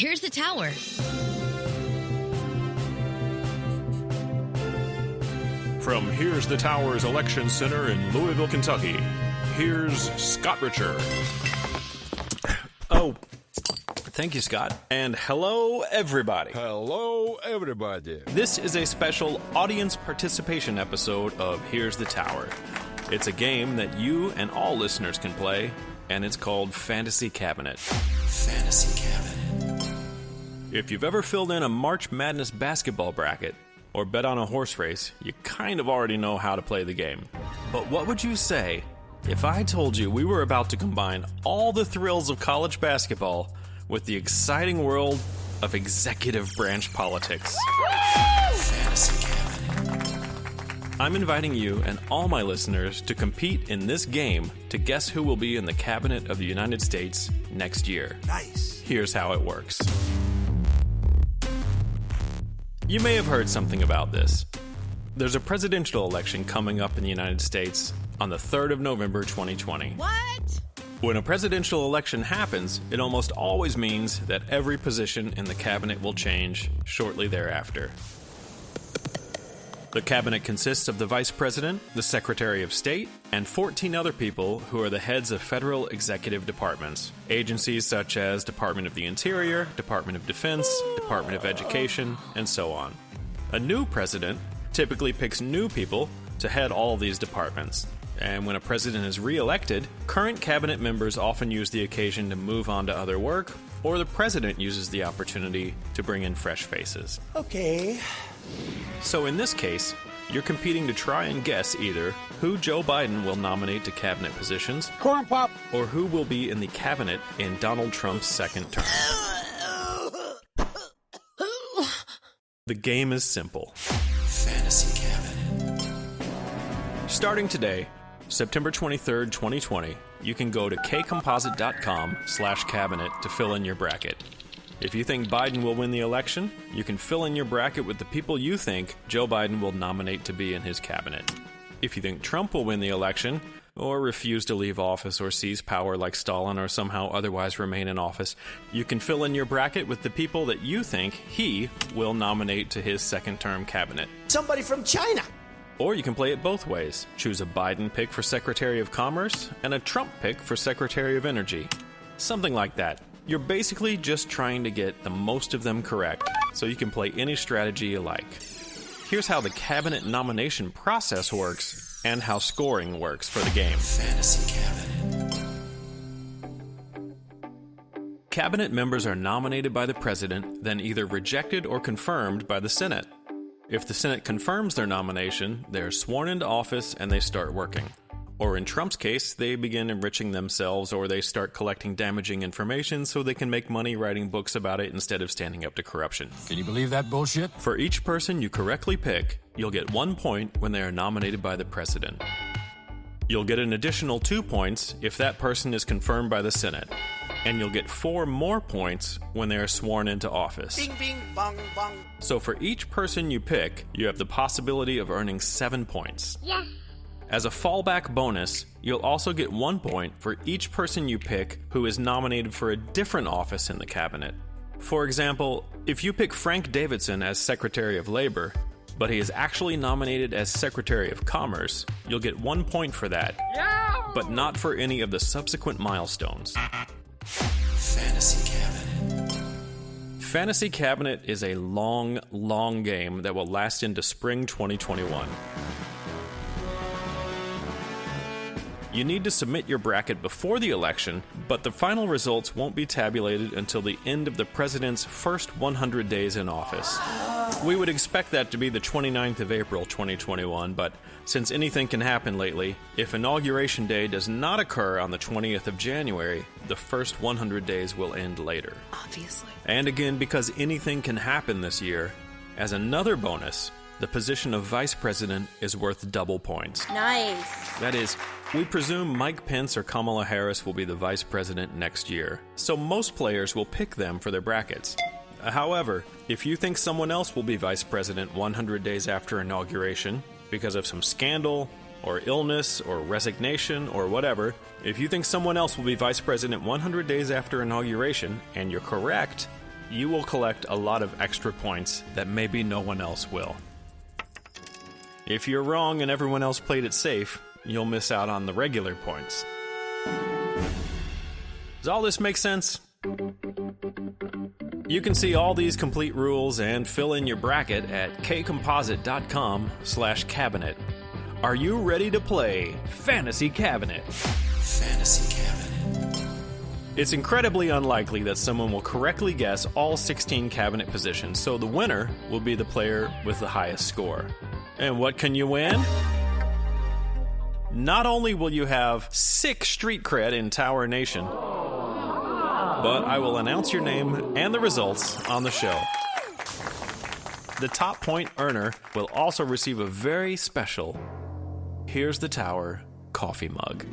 Here's the tower. From Here's the Tower's Election Center in Louisville, Kentucky, here's Scott Richer. Oh, thank you, Scott. And hello, everybody. Hello, everybody. This is a special audience participation episode of Here's the Tower. It's a game that you and all listeners can play, and it's called Fantasy Cabinet. Fantasy Cabinet. If you've ever filled in a March Madness basketball bracket or bet on a horse race, you kind of already know how to play the game. But what would you say if I told you we were about to combine all the thrills of college basketball with the exciting world of executive branch politics? Fantasy Cabinet. I'm inviting you and all my listeners to compete in this game to guess who will be in the Cabinet of the United States next year. Nice. Here's how it works. You may have heard something about this. There's a presidential election coming up in the United States on the 3rd of November 2020. What? When a presidential election happens, it almost always means that every position in the cabinet will change shortly thereafter. The cabinet consists of the vice president, the secretary of state, and 14 other people who are the heads of federal executive departments. Agencies such as Department of the Interior, Department of Defense, Department of Education, and so on. A new president typically picks new people to head all of these departments. And when a president is re-elected, current cabinet members often use the occasion to move on to other work, or the president uses the opportunity to bring in fresh faces. Okay. So in this case, you're competing to try and guess either who Joe Biden will nominate to cabinet positions, Corn Pop, or who will be in the cabinet in Donald Trump's second term. The game is simple. Fantasy Cabinet. Starting today, September 23rd, 2020, you can go to kcomposite.com/cabinet to fill in your bracket. If you think Biden will win the election, you can fill in your bracket with the people you think Joe Biden will nominate to be in his cabinet. If you think Trump will win the election, or refuse to leave office or seize power like Stalin or somehow otherwise remain in office, you can fill in your bracket with the people that you think he will nominate to his second-term cabinet. Somebody from China. Or you can play it both ways. Choose a Biden pick for Secretary of Commerce and a Trump pick for Secretary of Energy. Something like that. You're basically just trying to get the most of them correct, so you can play any strategy you like. Here's how the cabinet nomination process works and how scoring works for the game. Fantasy Cabinet. Cabinet members are nominated by the president, then either rejected or confirmed by the Senate. If the Senate confirms their nomination, they're sworn into office and they start working. Or in Trump's case, they begin enriching themselves or they start collecting damaging information so they can make money writing books about it instead of standing up to corruption. Can you believe that bullshit? For each person you correctly pick, you'll get 1 point when they are nominated by the president. You'll get an additional 2 points if that person is confirmed by the Senate. And you'll get 4 more points when they are sworn into office. Bing, bing, bong, bong. So for each person you pick, you have the possibility of earning 7 points. Yeah. As a fallback bonus, you'll also get 1 point for each person you pick who is nominated for a different office in the cabinet. For example, if you pick Frank Davidson as Secretary of Labor, but he is actually nominated as Secretary of Commerce, you'll get 1 point for that, but not for any of the subsequent milestones. Fantasy Cabinet. Fantasy Cabinet is a long, long game that will last into spring 2021. You need to submit your bracket before the election, but the final results won't be tabulated until the end of the president's first 100 days in office. We would expect that to be the 29th of April 2021, but since anything can happen lately, if Inauguration Day does not occur on the 20th of January, the first 100 days will end later. Obviously. And again, because anything can happen this year, as another bonus, the position of vice president is worth double points. Nice. That is, we presume Mike Pence or Kamala Harris will be the vice president next year, so most players will pick them for their brackets. However, if you think someone else will be vice president 100 days after inauguration because of some scandal, or illness, or resignation, or whatever, if you think someone else will be vice president 100 days after inauguration, and you're correct, you will collect a lot of extra points that maybe no one else will. If you're wrong and everyone else played it safe, you'll miss out on the regular points. Does all this make sense? You can see all these complete rules and fill in your bracket at kcomposite.com/cabinet. Are you ready to play Fantasy Cabinet? Fantasy Cabinet. It's incredibly unlikely that someone will correctly guess all 16 cabinet positions, so the winner will be the player with the highest score. And what can you win? Not only will you have sick street cred in Tower Nation, but I will announce your name and the results on the show. The top point earner will also receive a very special Here's the Tower coffee mug.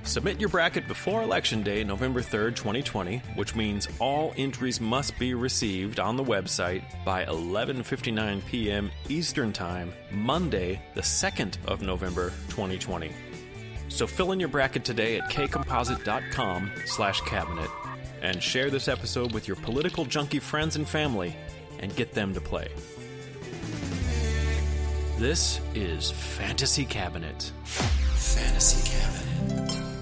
Submit your bracket before Election Day, November 3rd, 2020, which means all entries must be received on the website by 11:59 p.m. Eastern Time, Monday, the 2nd of November, 2020. So fill in your bracket today at kcomposite.com/cabinet and share this episode with your political junkie friends and family and get them to play. This is Fantasy Cabinet. Fantasy Cabinet.